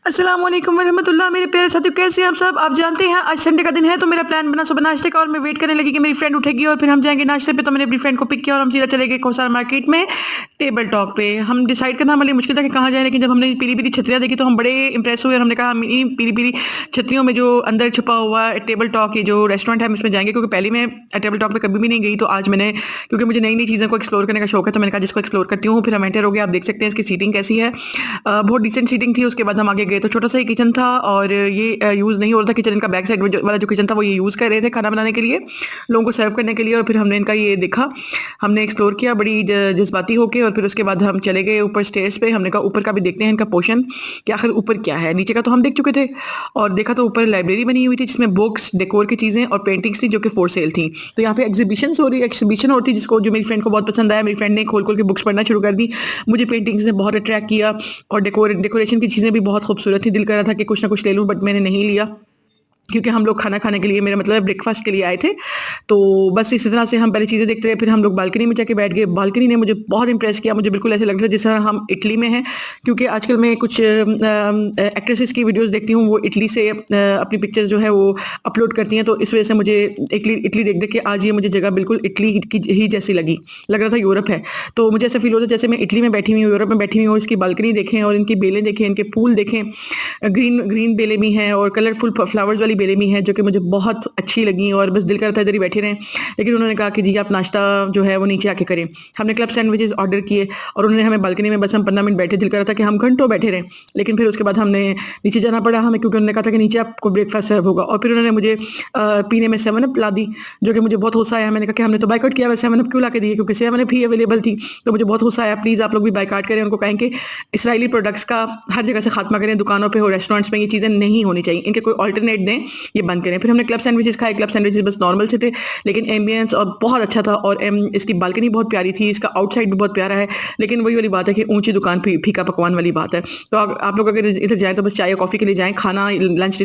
अस्सलाम वालेकुम वरहमतुल्लाह। मेरे प्यारे साथियों, कैसे हैं आप सब। आप जानते हैं आज संडे का दिन है, तो मेरा प्लान बना सुबह नाश्ते का, और मैं वेट करने लगी कि मेरी फ्रेंड उठेगी और फिर हम जाएंगे नाश्ते पे। तो मैंने अपनी फ्रेंड को पिक किया और हम सीधा चले गए कोसार मार्केट में टेबल टॉक पे। हम डिसाइड करना हमारे लिए मुश्किल था कि कहाँ जाए, लेकिन जब हमने पीली पीली छतरियाँ देखी तो हम बड़े इंप्रेस हुए और हमने कहा हम इन पीली पीली छतरियों में जो अंदर छुपा हुआ टेबल टॉक, ये जो रेस्टोरेंट है, हम इसमें जाएंगे। क्योंकि पहले मैं टेबल टॉक पे कभी भी नहीं गई, तो आज मैंने, क्योंकि मुझे नई नई चीज़ों को एक्सप्लोर करने का शौक है, तो मैंने कहा जिसको एक्सप्लोर करती हूँ। फिर हम एंटर हो गए। आप देख सकते हैं इसकी सीटिंग कैसी है। बहुत डिसेंट सीटिंग थी। उसके बाद हम आगे गए तो छोटा सा ही किचन था, और ये यूज़ नहीं हो रहा था किचन। इनका बैक साइड वाला जो किचन था वो ये यूज़ कर रहे थे खाना बनाने के लिए, लोगों को सर्व करने के लिए। और फिर हमने इनका ये देखा, हमने एक्सप्लोर किया बड़ी जज्बाती होके। और फिर उसके बाद हम चले गए ऊपर स्टेयर्स पे। हमने कहा ऊपर का भी देखते हैं इनका पोर्शन कि आखिर ऊपर क्या है। नीचे का तो हम देख चुके थे, और देखा तो ऊपर लाइब्रेरी बनी हुई थी जिसमें बुक्स, डेकोर की चीज़ें और पेंटिंग्स थी जो कि फॉर सेल थी। तो यहाँ पे एग्जीबिशन हो रही थी, जिसको जो मेरी फ्रेंड को बहुत पसंद आया। मेरी फ्रेंड ने खोल खोल के बुक्स पढ़ना शुरू कर दी। मुझे पेंटिंग्स ने बहुत अट्रैक्ट किया, और डेकोरेशन की चीज़ें भी बहुत खूबसूरत थी। दिल कर रहा था कि कुछ ना कुछ ले लूँ, बट मैंने नहीं लिया, क्योंकि हम लोग खाना खाने के लिए, मेरा मतलब ब्रेकफास्ट के लिए आए थे। तो बस इसी तरह से हम पहले चीज़ें देखते रहे। फिर हम लोग बालकनी में जाके बैठ गए। बालकनी ने मुझे बहुत इंप्रेस किया। मुझे बिल्कुल ऐसे लग रहा था जैसे हम इटली में हैं, क्योंकि आजकल मैं कुछ एक्ट्रेसेस की वीडियोस देखती हूँ, वो इटली से अपनी पिक्चर्स जो है वो अपलोड करती हैं। तो इस वजह से मुझे इटली इटली देख देख के आज ये मुझे जगह बिल्कुल इटली की ही जैसी लगी, लग रहा था यूरोप है। तो मुझे ऐसा फील होता है जैसे मैं इटली में बैठी हुई हूँ, यूरोप में बैठी हुई हूँ। इसकी बालकनी देखें और इनकी बेलें देखें, इनके फूल देखें। ग्रीन ग्रीन बेलें भी हैं और कलरफुल फ्लावर्स वाली बेलें भी हैं, जो कि मुझे बहुत अच्छी लगी। और बस दिल करता है इधर ही बैठे रहें, लेकिन उन्होंने कहा कि जी आप नाश्ता जो है वो नीचे आके करें। हमने क्लब सैंडविचेस ऑर्डर किए और उन्होंने हमें बालकनी में, बस हम 15 मिनट बैठे। दिल कर रहा था कि हम घंटों बैठे रहें, लेकिन फिर उसके बाद हमने नीचे जाना पड़ा हमें, क्योंकि उन्होंने कहा था कि नीचे आपको ब्रेकफास्ट सर्व होगा। और फिर उन्होंने मुझे पीने में 7 अप ला दी, जो कि मुझे बहुत गुस्सा आया। मैंने कहा कि हमने तो बाइकआउट किया, वैसे 7 अप क्यों ला के दिए, क्योंकि 7 अप ही अवेलेबल थी। तो मुझे बहुत गुस्सा आया। प्लीज़ आप लोग भी बाइकआउट करें। उनको कहें कि इसराइली प्रोडक्ट्स का हर जगह से खात्मा करें, दुकानों पे हो, रेस्टोरेंट्स में ये चीज़ें नहीं होनी चाहिए, इनके कोई ऑल्टरनेट दें, ये बंद करें। फिर हमने क्लब सैंडविचेस खाए। क्लब सैंडविचेस बस नॉर्मल से थे, लेकिन एम्बियंस और बहुत अच्छा था। और इसकी बालकनी बहुत प्यारी थी, इसका आउटसाइड भी बहुत प्यारा है। लेकिन वही वाली बात है कि ऊंची दुकान फीका पकवान वाली बात है। तो आप लोग अगर इधर जाएं तो बस चाय या कॉफ़ी के लिए जाएं, खाना लंच डिनर